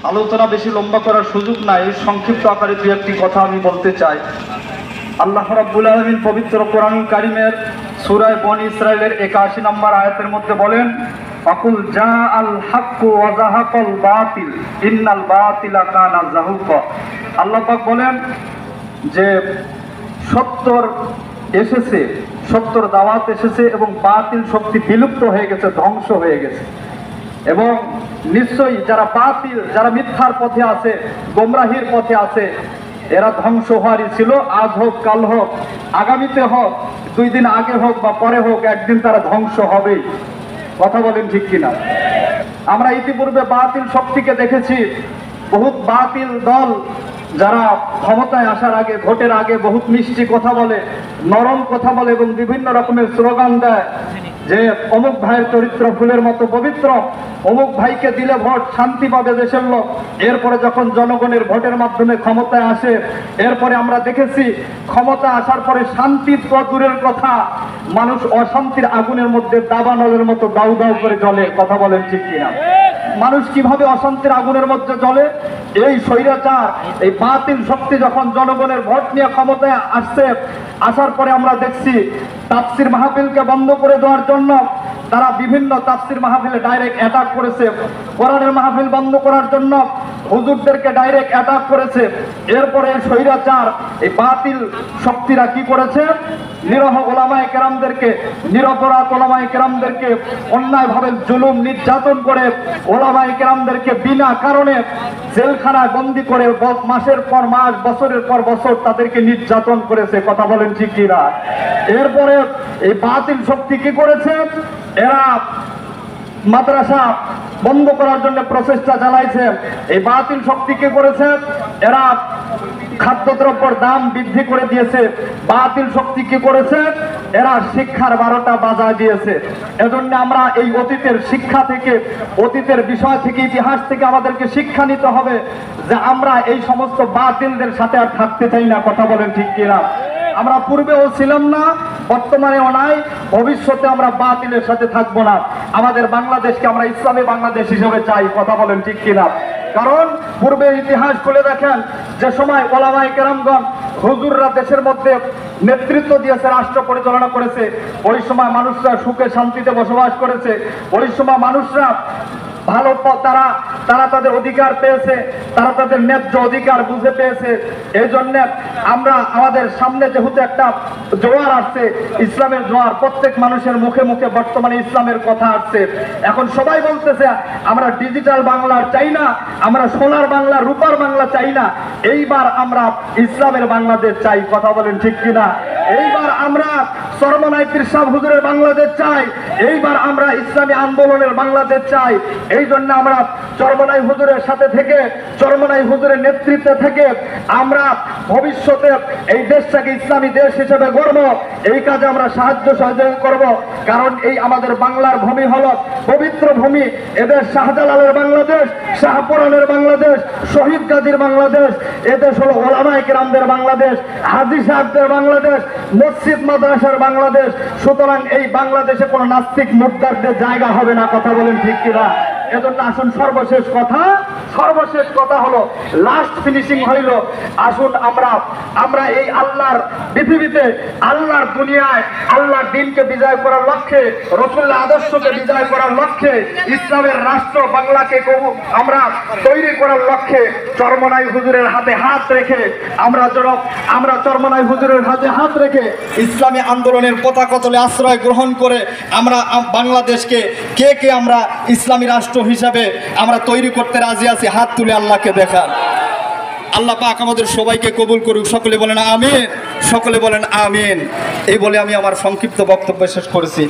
আলোচনা বেশি লম্বা করার সুযোগ নাই, সংক্ষিপ্ত আকারে দুই একটি কথা আমি বলতে চাই। আল্লাহ রাব্বুল আলামিন পবিত্র কোরআন কারীমের সূরা বনী ইসরাঈলের ৮১ নম্বর আয়াতের মধ্যে বলেন, ফাকুল জাআল হাক্কু ওয়া যাহাকাল বাতিল ইন্নাল বাতিলা কানা যাহুকা। আল্লাহ পাক বলেন যে সত্যর এসেছে, সত্যর দাওয়াত এসেছে এবং বাতিল শক্তি বিলুপ্ত হয়ে গেছে, ধ্বংস হয়ে গেছে। এবং নিশ্চয়ই যারা বাতিল, যারা মিথ্যার পথে আছে, গোমরাহির পথে আছে, এরা ধ্বংস হওয়ারই ছিল। আজ হোক, কাল হোক, আগামীতে হোক, 2 দিন আগে হোক বা পরে হোক, একদিন তারা ধ্বংস হবেই। কথা বলেন ঠিক কিনা? আমরা ইতিপূর্বে বাতিল শক্তিকে দেখেছি। বহুত বাতিল দল যারা ক্ষমতায় আসার আগে, ভোটের আগে বহুত মিষ্টি কথা বলে, নরম কথা বলে এবং বিভিন্ন রকমের স্লোগান দেয় যে অমুক ভাইয়ের চরিত্র ফুলের মতো পবিত্র, অমুক ভাইকে দিলে ভোট শান্তি পাবে দেশের লোক। এরপরে যখন জনগণের ভোটের মাধ্যমে ক্ষমতায় আসে, এরপরে আমরা দেখেছি ক্ষমতা আসার পরে শান্তি তো দূরের কথা, মানুষ অশান্তির আগুনের মধ্যে দাবানলের মতো দাউ দাউ করে জ্বলে। কথা বলেন ঠিক কিনা? মানুষ কিভাবে অশান্তির আগুনের মধ্যে জ্বলে? এই স্বৈরাচার, এই বাতিল শক্তি যখন জনগণের ভোট নিয়ে ক্ষমতায় আসছে, আসার পরে আমরা দেখছি তাফসির মাহফিলকে বন্ধ করে দেওয়ার জন্য তারা বিভিন্ন তাফসির মাহফিলে ডাইরেক্ট অ্যাটাক করেছে। কোরআনের মাহফিল বন্ধ করার জন্য হুজুরদেরকে ডাইরেক্ট অ্যাটাক করেছে। এরপরে স্বৈরাচার, এই বাতিল শক্তিরা কি করেছে? নিরহ ওলামায়ে কেরামদেরকে, নিরপরাধ ওলামায়ে কেরামদেরকে অন্যায়ভাবে জুলুম নির্যাতন করে ওলামায়ে কেরামদেরকে বিনা কারণে জেলখানায় বন্দী করে মাসের পর মাস, বছরের পর বছর তাদেরকে নির্যাতন করেছে। কথা বলেন ঠিক কিনা? এরপরে এই বাতিল শক্তি কি করেছে? এরা মাদ্রাসা বন্ধ করার জন্য প্রচেষ্টা চালাইছে। এই বাতিল শক্তি কি করেছে? এরা খাদ্যদ্রব্যের দাম বৃদ্ধি করে দিয়েছে। বাতিল শক্তি কি করেছে? এরা শিক্ষার 12টা বাজায় দিয়েছে। এজন্য আমরা এই অতীতের শিক্ষা থেকে, অতীতের বিষয় থেকে, ইতিহাস থেকে আমাদেরকে শিক্ষা নিতে হবে যে আমরা এই সমস্ত বাতিলদের সাথে আর থাকতে চাই না। কথা বলেন ঠিক কিনা? আমরা পূর্বেও ছিলাম না, বর্তমানেও নাই, ভবিষ্যতে আমরা বাতিলের সাথে থাকবো না। আমাদের বাংলাদেশকে আমরা ইসলামী বাংলাদেশ হিসেবে চাই। কথা বলেন ঠিক কিনা? কারণ পূর্বের ইতিহাস খুলে দেখেন, যে সময় ওলামায়ে কেরামগণ, হুজুররা দেশের মধ্যে নেতৃত্ব দিয়েছে, রাষ্ট্র পরিচালনা করেছে, ওই সময় মানুষরা সুখে শান্তিতে বসবাস করেছে। ওই সময় মানুষরা ভালো, তারা তাদের অধিকার পেয়েছে, তারা তাদের ন্যায্য অধিকার বুঝে পেয়েছে। এই জন্য আমরা আমাদের সামনে যেহেতু একটা জোয়ার আসছে, ইসলামের জোয়ার, প্রত্যেক মানুষের মুখে মুখে বর্তমানে ইসলামের কথা আসছে। এখন সবাই বলতেছে আমরা ডিজিটাল বাংলা চাই না, আমরা সোনার বাংলা, রূপার বাংলা চাই না, এইবার আমরা ইসলামের বাংলাদেশ চাই। কথা বলেন ঠিক কিনা? এইবার আমরা চরমনাই পীর সাহেব হুজুরের বাংলাদেশ চাই, এইবার আমরা ইসলামী আন্দোলনের বাংলাদেশ চাই। এই জন্য আমরা চরমনাই হুজুরের সাথে থেকে, চরমনাই হুজুরের নেতৃত্বে থেকে আমরা ভবিষ্যতে এই দেশটাকে ইসলামী দেশ হিসেবে গড়ব। এই কাজে আমরা সাহায্য সহযোগিতা করব। কারণ এই আমাদের বাংলার ভূমি হলো পবিত্র ভূমি। এদেশ শাহজালালের বাংলাদেশ, শাহপুরানের বাংলাদেশ, শহীদ গাজীর বাংলাদেশ। এদেশ হলো ওলামায়ে কেরামদের বাংলাদেশ, হাজী সাহেবদের বাংলাদেশ, মসজিদ মাদ্রাসার বাংলাদেশ। সুতরাং এই বাংলাদেশে কোনো নাস্তিক মুদ্রারদের জায়গা হবে না। কথা বলেন ঠিক কিনা? এজন্য আসুন, সর্বশেষ কথা হলো, লাস্ট ফিনিশিং হইল, আসুন আমরা এই আল্লাহর পৃথিবীতে, আল্লাহর দুনিয়ায়, আল্লাহর দিনকে বিজয় করার লক্ষ্যে, রাসূলের আদর্শকে বিজয় করার লক্ষ্যে, ইসলামের রাষ্ট্র বাংলাকে আমরা তৈরি করার লক্ষ্যে চরমনাই হুজুরের হাতে হাত রেখে, আমরা চরমনাই হুজুরের হাতে হাত রেখে ইসলামী আন্দোলনের পতাকা তলে আশ্রয় গ্রহণ করে আমরা বাংলাদেশকে কে আমরা ইসলামী রাষ্ট্র হিসাবে আমরা তৈরি করতে রাজি আছি। হাত তুলে আল্লাহকে দেখান। আল্লাহ পাক আমাদের সবাইকে কবুল করুক। সকলে বলেন আমিন, সকলে বলেন আমিন। এই বলে আমি আমার সংক্ষিপ্ত বক্তব্য শেষ করেছি।